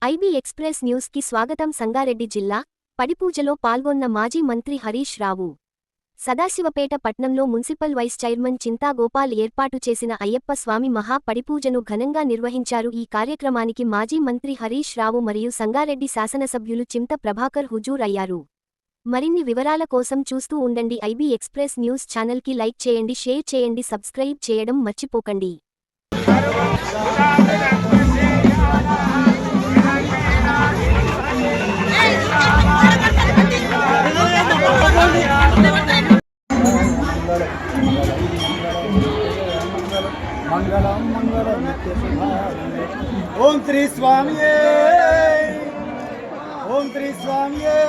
IB express news కి స్వాగతం. సంగారెడ్డి జిల్లా పడిపూజలో పాల్గొన్న మాజీ మంత్రి హరీష్ రావు. సదాశివపేట పట్నంలో మున్సిపల్ వైస్ చైర్మన్ చింతా గోపాల్ ఏర్పాటు చేసిన అయ్యప్ప స్వామి మహా పడిపూజను ఘనంగా నిర్వహించారు. ఈ కార్యక్రమానికి మాజీ మంత్రి హరీష్ రావు మరియు సంగారెడ్డి శాసనసభ్యులు చింత ప్రభాకర్ హుజూర్ అయ్యారు. మరిన్ని వివరాల కోసం చూస్తూ ఉండండి ఐబీ ఎక్స్ప్రెస్ న్యూస్ ఛానల్ కి లైక్ చేయండి, షేర్ చేయండి, సబ్స్క్రైబ్ చేయడం మర్చిపోకండి. మంగళం మంగళం నిత్య శుభారంభే. ఓం శ్రీ స్వామియే, ఓం శ్రీ స్వామియే.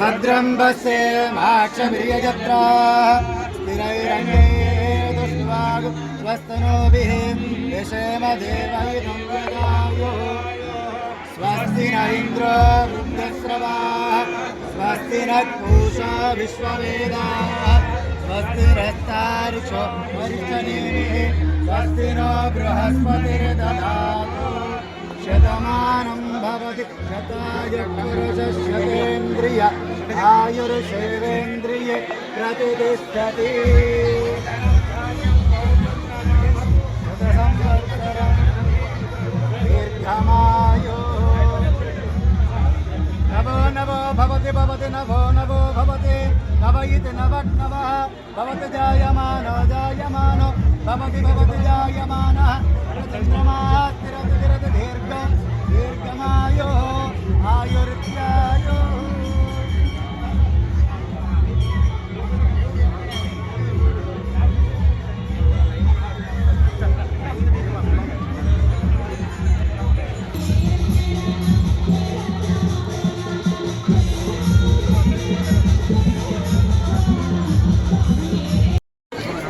భద్రం వసే మాక్షమిర్యజత్రా స్థిరైరంగే దుష్వాగ్ స్వస్తనోభిః యశేమ దేవైనం యదాయో. స్వస్తి న ఇంద్రో వృద్ధశ్రవాః స్వస్తి నః పూషా విశ్వవేదాః స్వస్తి నస్తారిషో అరిష్టనేమిః స్వస్తి నో బృహస్పతిర్దధాతు. శతమానం భవతి శతాయ పురుషశతేంద్రియ ఆయుర్షేవేంద్రియే ప్రతిష్ఠతి. శతసంవత్సరం దీర్ఘమాయు. నవో నవో భవతి భవతి నవో నవో భవతి నవ ఇతి నవనవః భవతి జాయమానో జాయమానో భవతి భవతి జాయమానః. చంద్రమాః స్థిరతి స్థిరతి దీర్ఘం దీర్ఘమాయో ఆయుర్త్యాయో.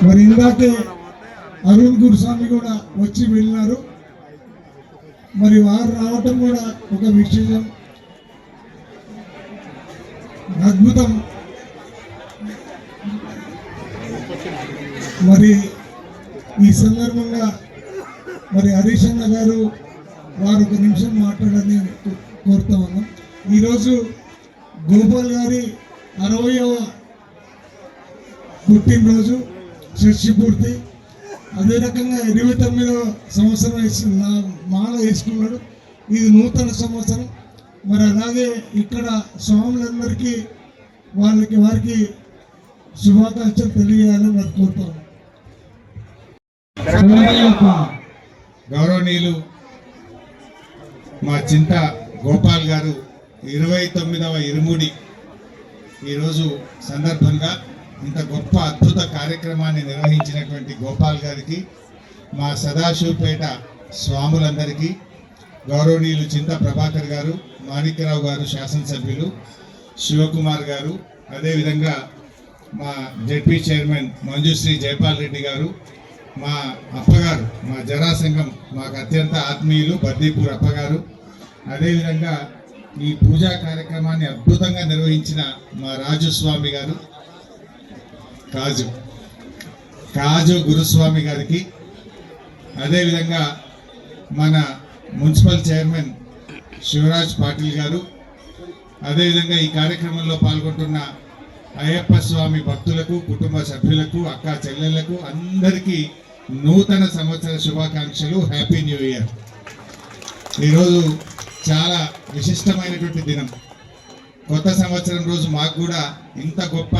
మరి ఇందాకే అరుణ్ గురుస్వామి కూడా వచ్చి వెళ్ళినారు. మరి వారు రావటం కూడా ఒక విశేషం, అద్భుతం. మరి ఈ సందర్భంగా మరి హరీష్ అన్న గారు వారు ఒక నిమిషం మాట్లాడాలని కోరుతా ఉన్నాం. ఈరోజు గోపాల్ గారి 60వ పుట్టినరోజు, షష్ఠి పూర్తి. అదే రకంగా 29వ సంవత్సరం మాల వేసుకున్నాడు. ఇది నూతన సంవత్సరం. మరి అలాగే ఇక్కడ స్వాములందరికీ వారికి శుభాకాంక్షలు తెలియజేయాలని మరి కోరుతాను. గౌరవనీయులు మా చింత గోపాల్ గారు 29వ ఇరుముడి ఈరోజు సందర్భంగా ఇంత గొప్ప అద్భుత కార్యక్రమాన్ని నిర్వహించినటువంటి గోపాల్ గారికి, మా సదాశివపేట స్వాములందరికీ, గౌరవనీయులు చింత ప్రభాకర్ గారు, మాణిక్యరావు గారు శాసనసభ్యులు, శివకుమార్ గారు, అదేవిధంగా మా జెడ్పీ చైర్మన్ మంజుశ్రీ జైపాల్ రెడ్డి గారు, మా అప్పగారు, మా జరాసంఘం మాకు అత్యంత ఆత్మీయులు బద్దీపూర్ అప్పగారు, అదేవిధంగా ఈ పూజా కార్యక్రమాన్ని అద్భుతంగా నిర్వహించిన మా రాజుస్వామి గారు, కాజు గురుస్వామి గారికి, అదేవిధంగా మన మున్సిపల్ చైర్మన్ శివరాజ్ పాటిల్ గారు, అదేవిధంగా ఈ కార్యక్రమంలో పాల్గొంటున్న అయ్యప్ప స్వామి భక్తులకు, కుటుంబ సభ్యులకు, అక్క చెల్లెళ్లకు అందరికీ నూతన సంవత్సర శుభాకాంక్షలు. Happy new year. ఈరోజు చాలా విశిష్టమైనటువంటి దినం. కొత్త సంవత్సరం రోజు మాకు కూడా ఇంత గొప్ప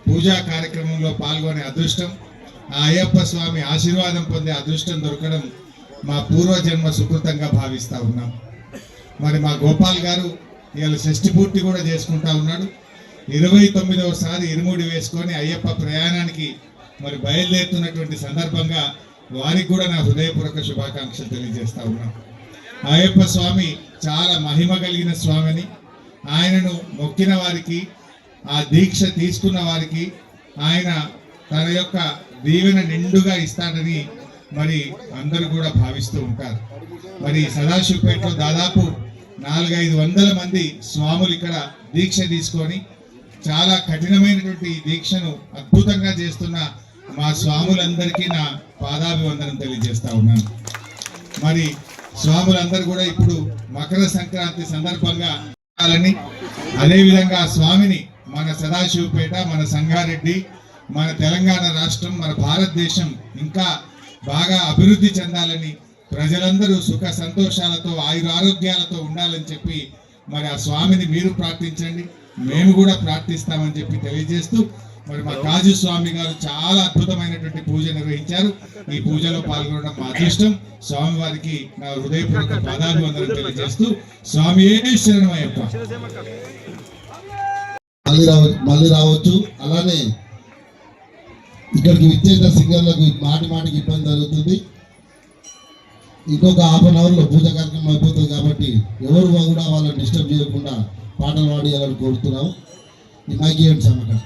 పూజా కార్యక్రమంలో పాల్గొనే అదృష్టం, ఆ అయ్యప్ప స్వామి ఆశీర్వాదం పొందే అదృష్టం దొరకడం మా పూర్వజన్మ సుకృతంగా భావిస్తూ ఉన్నాం. మరి మా గోపాల్ గారు ఇవాళ షష్ఠి పూర్తి కూడా చేసుకుంటా ఉన్నాడు. 29వసారి ఇరుముడి వేసుకొని అయ్యప్ప ప్రయాణానికి మరి బయలుదేరుతున్నటువంటి సందర్భంగా వారికి కూడా నా హృదయపూర్వక శుభాకాంక్షలు తెలియజేస్తా ఉన్నాం. అయ్యప్ప స్వామి చాలా మహిమ కలిగిన స్వామిని, ఆయనను మొక్కిన వారికి, ఆ దీక్ష తీసుకున్న వారికి ఆయన తన యొక్క దీవెన నిండుగా ఇస్తాడని మరి అందరూ కూడా భావిస్తూ ఉంటారు. మరి సదాశివపేటలో దాదాపు 400-500 మంది స్వాములు ఇక్కడ దీక్ష తీసుకొని చాలా కఠినమైనటువంటి ఈ దీక్షను అద్భుతంగా చేస్తున్న మా స్వాములందరికీ నా పాదాభివందనం తెలియజేస్తా ఉన్నాను. మరి స్వాములందరూ కూడా ఇప్పుడు మకర సంక్రాంతి సందర్భంగా అదేవిధంగా స్వామిని మన సదాశివపేట, మన సంగారెడ్డి, మన తెలంగాణ రాష్ట్రం, మన భారతదేశం ఇంకా బాగా అభివృద్ధి చెందాలని, ప్రజలందరూ సుఖ సంతోషాలతో ఆయురారోగ్యాలతో ఉండాలని చెప్పి మరి ఆ స్వామిని మీరు ప్రార్థించండి, మేము కూడా ప్రార్థిస్తామని చెప్పి తెలియజేస్తూ మరి మా కాజు స్వామి గారు చాలా అద్భుతమైనటువంటి పూజ నిర్వహించారు. ఈ పూజలో పాల్గొనడం మా అదృష్టం. స్వామి వారికి నా హృదయపూర్వక పాదాభివందనం తెలియజేస్తూ స్వామి శరణమయ్యప్ప. మళ్ళీ రావచ్చు. అలానే ఇక్కడికి విచ్చేసిన సింగర్లకు మాటికి ఇబ్బంది జరుగుతుంది. ఇంకొక హాఫ్ అన్ అవర్లో పూజ కార్యక్రమం అయిపోతుంది కాబట్టి ఎవరు కూడా వాళ్ళని డిస్టర్బ్ చేయకుండా పాటలు పాడియాలని కోరుతున్నాం. ఈ మైక్ ఇవ్వండి సార్ అక్కడ.